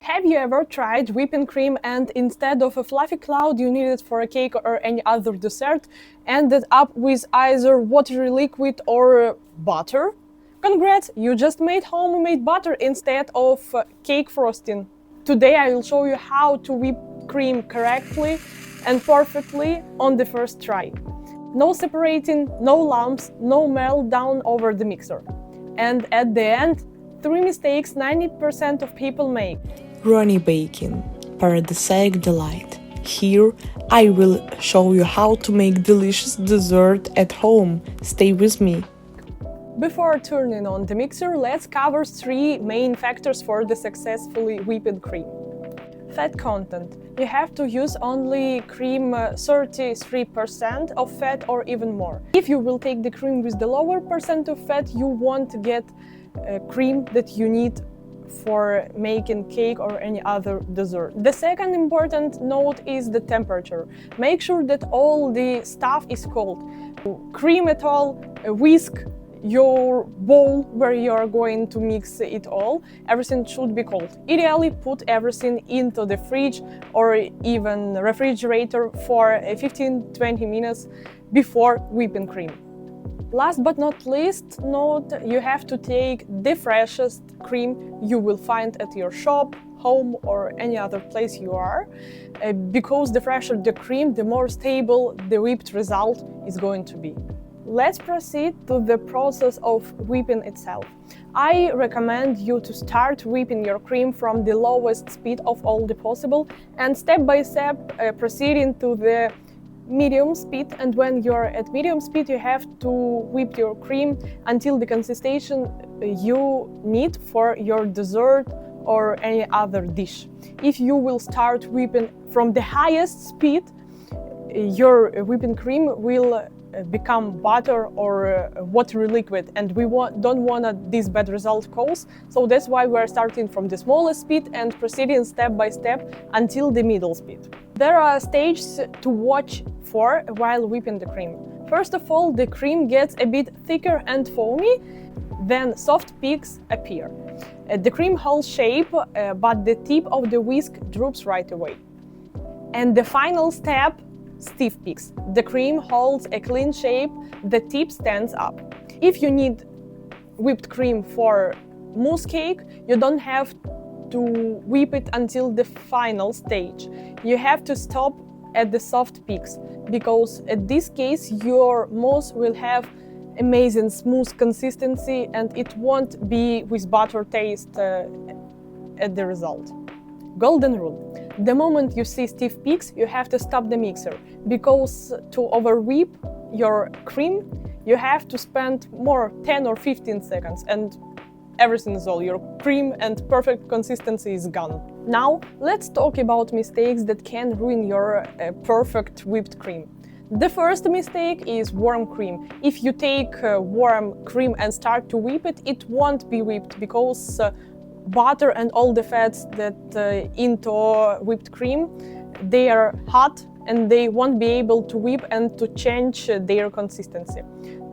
Have you ever tried whipping cream and instead of a fluffy cloud you needed for a cake or any other dessert, ended up with either watery liquid or butter? Congrats, you just made homemade butter instead of cake frosting. Today I will show you how to whip cream correctly and perfectly on the first try. No separating, no lumps, no meltdown over the mixer. And at the end, 3 mistakes 90% of people make. Runny baking, paradisiac delight. Here I will show you how to make delicious dessert at home. Stay with me. Before turning on the mixer, let's cover 3 main factors for the successfully whipped cream. Fat content. You have to use only cream 33% of fat or even more. If you will take the cream with the lower percent of fat, you won't get cream that you need for making cake or any other dessert. The second important note is the temperature. Make sure that all the stuff is cold. Cream it all, whisk your bowl where you are going to mix it all. Everything should be cold. Ideally, put everything into the fridge or even refrigerator for 15-20 minutes before whipping cream. Last but not least, note you have to take the freshest cream you will find at your shop, home or any other place you are, because the fresher the cream, the more stable the whipped result is going to be. Let's proceed to the process of whipping itself. I recommend you to start whipping your cream from the lowest speed of all the possible and step by step proceeding to the medium speed, and when you're at medium speed you have to whip your cream until the consistency you need for your dessert or any other dish. If you will start whipping from the highest speed, your whipping cream will become butter or watery liquid, and we don't want this bad result cause, so that's why we're starting from the smallest speed and proceeding step by step until the middle speed. There are stages to watch for while whipping the cream. First of all, the cream gets a bit thicker and foamy, then soft peaks appear. The cream holds shape, but the tip of the whisk droops right away. And the final step, stiff peaks. The cream holds a clean shape, the tip stands up. If you need whipped cream for mousse cake, you don't have to whip it until the final stage. You have to stop at the soft peaks, because in this case your mousse will have amazing smooth consistency and it won't be with butter taste at the result. Golden rule. The moment you see stiff peaks, you have to stop the mixer, because to overwhip your cream, you have to spend more 10 or 15 seconds and everything is all. Your cream and perfect consistency is gone. Now, let's talk about mistakes that can ruin your perfect whipped cream. The first mistake is warm cream. If you take warm cream and start to whip it, it won't be whipped, because butter and all the fats that into whipped cream, they are hot and they won't be able to whip and to change their consistency.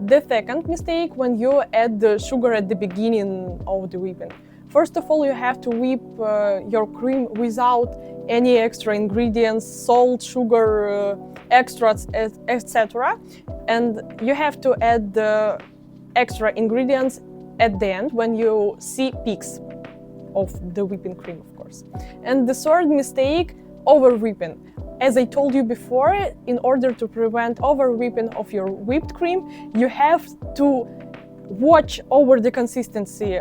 The second mistake, when you add the sugar at the beginning of the whipping. First of all, you have to whip your cream without any extra ingredients, salt, sugar, extras, etc. And you have to add the extra ingredients at the end when you see peaks of the whipping cream, of course. And the third mistake, over whipping. As I told you before, in order to prevent over whipping of your whipped cream, you have to watch over the consistency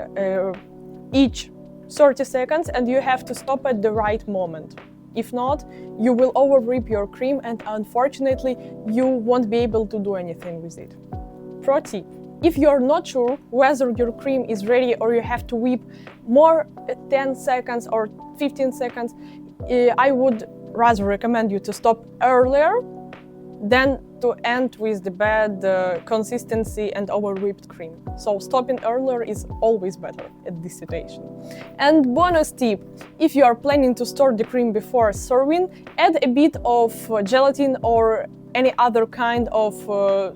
each 30 seconds, and you have to stop at the right moment. If not, you will over whip your cream and unfortunately you won't be able to do anything with it. Pro tip. If you're not sure whether your cream is ready or you have to whip more 10 seconds or 15 seconds, I would rather recommend you to stop earlier than to end with the bad consistency and over-whipped cream. So stopping earlier is always better at this situation. And bonus tip, if you are planning to store the cream before serving, add a bit of gelatin or any other kind of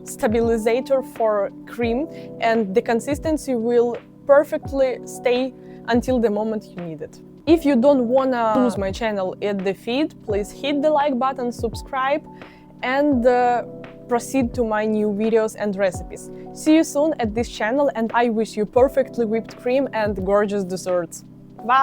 stabilizer for cream, and the consistency will perfectly stay until the moment you need it. If you don't wanna lose my channel at the feed, please hit the like button, subscribe, and proceed to my new videos and recipes. See you soon at this channel, and I wish you perfectly whipped cream and gorgeous desserts.